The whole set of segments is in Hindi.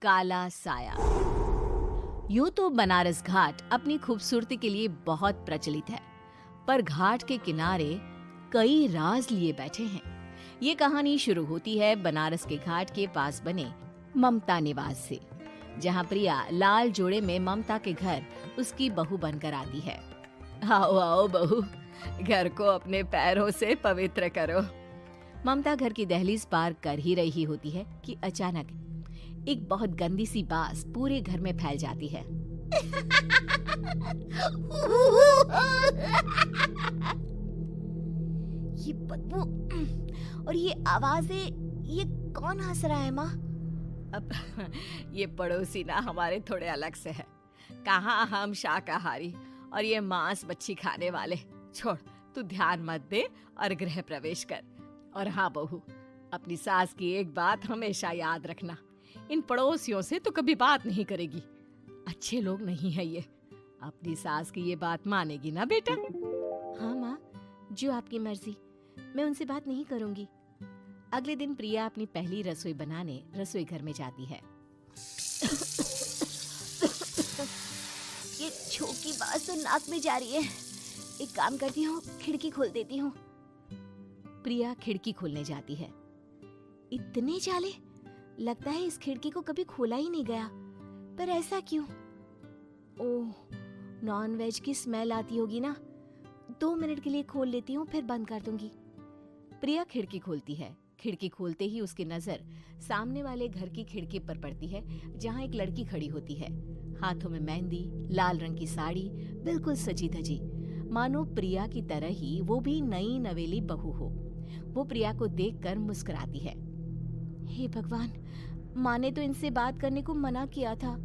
काला साया। यूं तो बनारस घाट अपनी खूबसूरती के लिए बहुत प्रचलित है, पर घाट के किनारे कई राज लिए बैठे हैं। ये कहानी शुरू होती है बनारस के घाट के पास बने ममता निवास से, जहां प्रिया लाल जोड़े में ममता के घर उसकी बहू बनकर आती है। आओ आओ बहू, घर को अपने पैरों से पवित्र करो। ममता घर की दहलीज पार कर ही रही होती है कि अचानक एक बहुत गंदी सी बास पूरे घर में फैल जाती है। ये बदबू और ये आवाजें, ये कौन हंस रहा है माँ? अब ये पड़ोसी ना हमारे थोड़े अलग से है। कहाँ हम शाकाहारी और ये मांस मच्छी खाने वाले। छोड़, तू ध्यान मत दे और गृह प्रवेश कर। और हाँ बहू, अपनी सास की एक बात हमेशा याद रखना, इन पड़ोसियों से तो कभी बात नहीं करेगी। अच्छे लोग नहीं है ये। अपनी सास की ये बात मानेगी ना बेटा? हाँ माँ, जो आपकी मर्जी, मैं उनसे बात नहीं करूंगी। अगले दिन प्रिया अपनी पहली रसोई बनाने रसोई घर में जाती है। ये छोकी बात तो नाक में जा रही है। एक काम करती हूँ, खिड़की खोल देती हूँ। प्रिया खिड़की खोलने जाती है। इतने जाले, लगता है इस खिड़की को कभी खोला ही नहीं गया। पर ऐसा क्यों? ओह, नॉन वेज की स्मेल आती होगी ना। 2 मिनट के लिए खोल लेती हूँ, फिर बंद कर दूंगी। प्रिया खिड़की खोलती है। खिड़की खोलते ही उसकी नजर सामने वाले घर की खिड़की पर पड़ती है, जहाँ एक लड़की खड़ी होती है। हाथों में मेहंदी, लाल रंग की साड़ी, बिल्कुल सजी धजी, मानो प्रिया की तरह ही वो भी नई नवेली बहू हो। वो प्रिया को देखकर मुस्कुराती है। हे भगवान, माँ ने तो इनसे बात करने को मना किया था।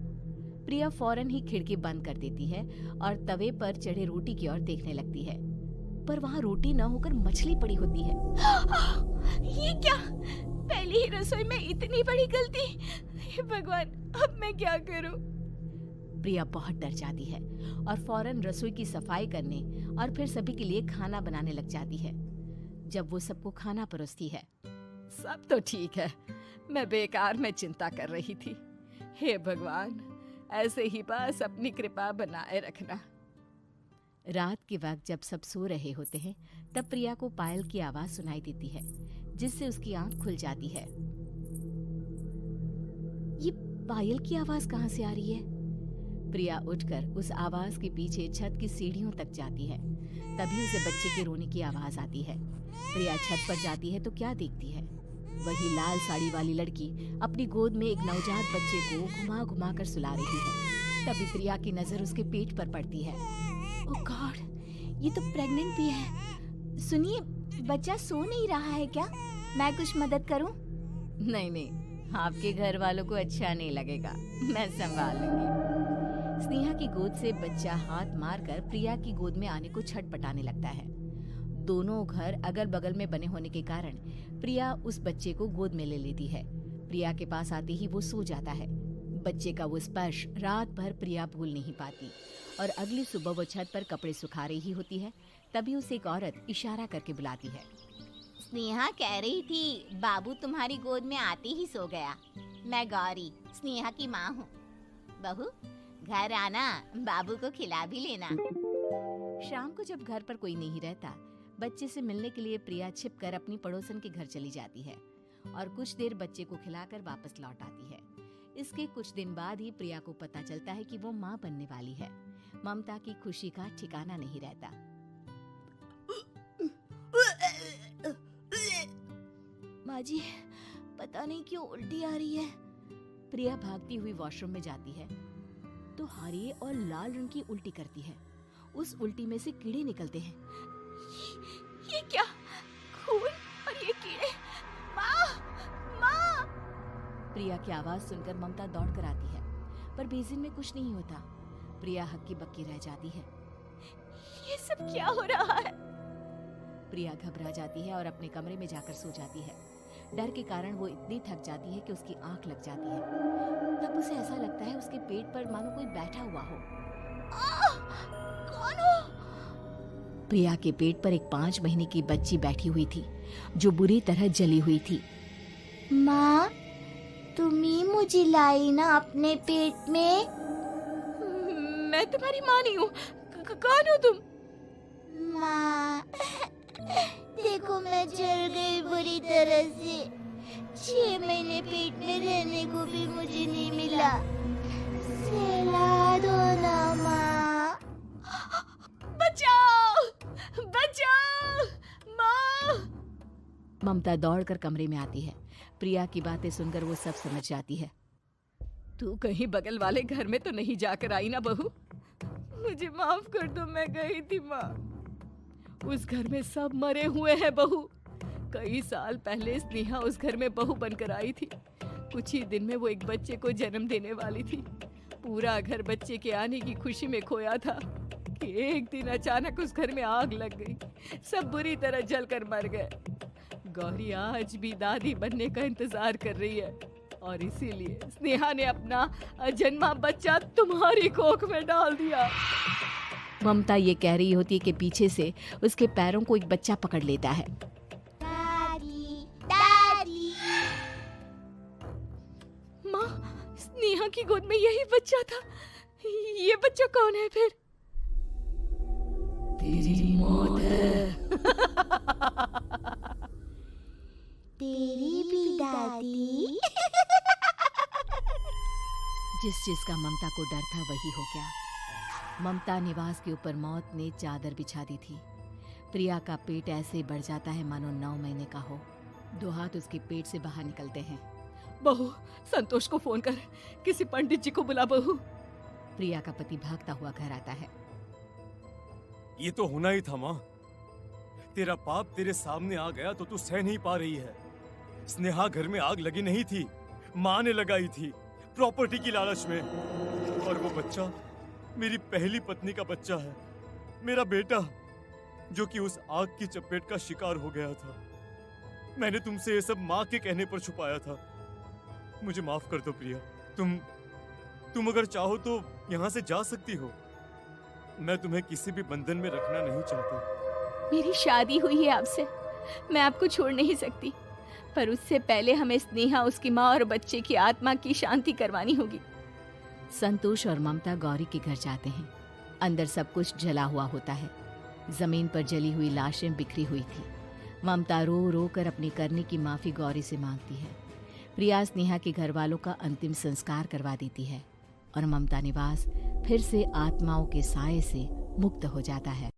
प्रिया फौरन ही खिड़की बंद कर देती है और तवे पर चढ़े रोटी की ओर देखने लगती है, पर वहाँ रोटी न होकर मछली पड़ी होती है। ये क्या? पहली ही रसोई में इतनी बड़ी गलती। हे भगवान, अब मैं क्या करूं? प्रिया बहुत डर जाती है और फौरन रसोई की सफाई करने और फिर सभी के लिए खाना बनाने लग जाती है। जब वो सबको खाना परोसती है, सब तो ठीक है, मैं बेकार में चिंता कर रही थी। हे भगवान, ऐसे ही बस अपनी कृपा बनाए रखना। रात के वक्त जब सब सो रहे होते हैं, तब प्रिया को पायल की आवाज सुनाई देती है, जिससे उसकी आंख खुल जाती है। ये पायल की आवाज कहाँ से आ रही है? प्रिया उठकर उस आवाज के पीछे छत की सीढ़ियों तक जाती है। तभी उसे बच्चे के रोने की आवाज आती है। प्रिया छत पर जाती है तो क्या देखती है? वही लाल साड़ी वाली लड़की अपनी गोद में एक नवजात बच्चे को घुमा घुमा कर सुला रही है। तभी प्रिया की नजर उसके पेट पर पड़ती है। ओह गॉड, ये तो प्रेग्नेंट भी है। सुनिए, बच्चा सो नहीं रहा है क्या? मैं कुछ मदद करूं? नहीं नहीं, आपके घर वालों को अच्छा नहीं लगेगा, मैं संभाल लूंगी। स्नेहा की गोद से बच्चा हाथ मारकर प्रिया की गोद में आने को छटपटाने लगता है। दोनों घर अगल बगल में बने होने के कारण प्रिया उस बच्चे को गोद में ले लेती है। प्रिया के पास आते ही वो सो जाता है। बच्चे का वो स्पर्श रात भर प्रिया भूल नहीं पाती और अगली सुबह वो छत पर कपड़े सुखा रही होती है। तभी उसे एक औरत इशारा करके बुलाती है। स्नेहा कह रही थी बाबू तुम्हारी गोद में आते ही सो गया। मैं गौरी, स्नेहा की माँ हूँ। बहू, घर आना, बाबू को खिला भी लेना। शाम को जब घर पर कोई नहीं रहता, बच्चे से मिलने के लिए प्रिया छिपकर अपनी पड़ोसन के घर चली जाती है और कुछ देर बच्चे को खिलाकर वापस लौट आती है। इसके कुछ दिन बाद ही प्रिया को पता चलता है कि वो माँ बनने वाली है। ममता की खुशी का ठिकाना नहीं रहता। माँ जी, पता नहीं क्यों उल्टी आ रही है। प्रिया भागती हुई वॉशरूम में जाती है तो हरे और लाल रंग की उल्टी करती है। उस उल्टी में से कीड़े निकलते हैं। ये क्या? खून और ये कीड़े! माँ! माँ! प्रिया की आवाज सुनकर ममता दौड़ कर आती है, पर बेसिन में कुछ नहीं होता। प्रिया हक्की बक्की रह जाती है। ये सब क्या हो रहा है? प्रिया घबरा जाती है और अपने कमरे में जाकर सो जाती है। डर के कारण वो इतनी थक जाती है कि उसकी आंख लग जाती है। तब उसे ऐसा लगता है उसके पेट पर मानो कोई बैठा हुआ हो। कौन हो? प्रिया के पेट पर एक 5 महीने की बच्ची बैठी हुई थी, जो बुरी तरह जली हुई थी। माँ, तुम ही मुझे लाई ना अपने पेट में। मैं तुम्हारी माँ नहीं हूँ। कौन हो तुम? माँ, देखो मैं जल गई बुरी तरह से। 6 महीने पेट में रहने को भी मुझे नहीं मिला। सहला दो ना माँ। बचाओ, बचाओ, माँ! ममता दौड़कर कमरे में आती है। प्रिया की बातें सुनकर वो सब समझ जाती है। तू कहीं बगल वाले घर में तो नहीं जाकर आई ना बहू? मुझे माफ कर दो, मैं गई थी माँ। उस घर में सब मरे हुए हैं बहू। कई साल पहले स्नेहा उस घर में बहू बनकर आई थी। कुछ ही दिन में वो एक बच्चे को जन्म देने वाली थी। पूरा घर बच्चे के आने की खुशी में खोया था कि एक दिन अचानक उस घर में आग लग गई। सब बुरी तरह जलकर मर गए। गौरी आज भी दादी बनने का इंतजार कर रही है और इसीलिए स्नेहा ने अपना अजन्मा बच्चा तुम्हारी कोख में डाल दिया। ममता ये कह रही होती है कि पीछे से उसके पैरों को एक बच्चा पकड़ लेता है। दादी, दादी। माँ, स्नेहा की गोद में यही बच्चा था। ये बच्चा कौन है फिर? तेरी मौत है। तेरी भी दादी। जिस चीज का ममता को डर था वही हो गया। ममता निवास के ऊपर मौत ने चादर बिछा दी थी। प्रिया का पेट ऐसे बढ़ जाता है मानो 9 महीने का हो। 2 हाथ उसके पेट से बाहर निकलते हैं। बहू, संतोष को फोन कर, किसी पंडित जी को बुला बहू। प्रिया का पति भागता हुआ घर आता है। ये तो होना ही था माँ। तेरा पाप तेरे सामने आ गया तो तू सह नहीं पा रही है। स्नेहा घर में आग लगी नहीं थी, माँ ने लगाई थी, प्रॉपर्टी की लालच में। और वो बच्चा मेरी पहली पत्नी का बच्चा है, मेरा बेटा, जो कि उस आग की चपेट का शिकार हो गया था। मैंने तुमसे ये सब माँ के कहने पर छुपाया था। मुझे माफ कर दो प्रिया। तुम अगर चाहो तो यहाँ से जा सकती हो। मैं तुम्हें किसी भी बंधन में रखना नहीं चाहता। मेरी शादी हुई है आपसे, मैं आपको छोड़ नहीं सकती, पर उससे पहले हमें स्नेहा, उसकी माँ और बच्चे की आत्मा की शांति करवानी होगी। संतोष और ममता गौरी के घर जाते हैं। अंदर सब कुछ जला हुआ होता है। जमीन पर जली हुई लाशें बिखरी हुई थी। ममता रो रो कर अपनी करने की माफी गौरी से मांगती है। प्रिया स्नेहा के घर वालों का अंतिम संस्कार करवा देती है और ममता निवास फिर से आत्माओं के साए से मुक्त हो जाता है।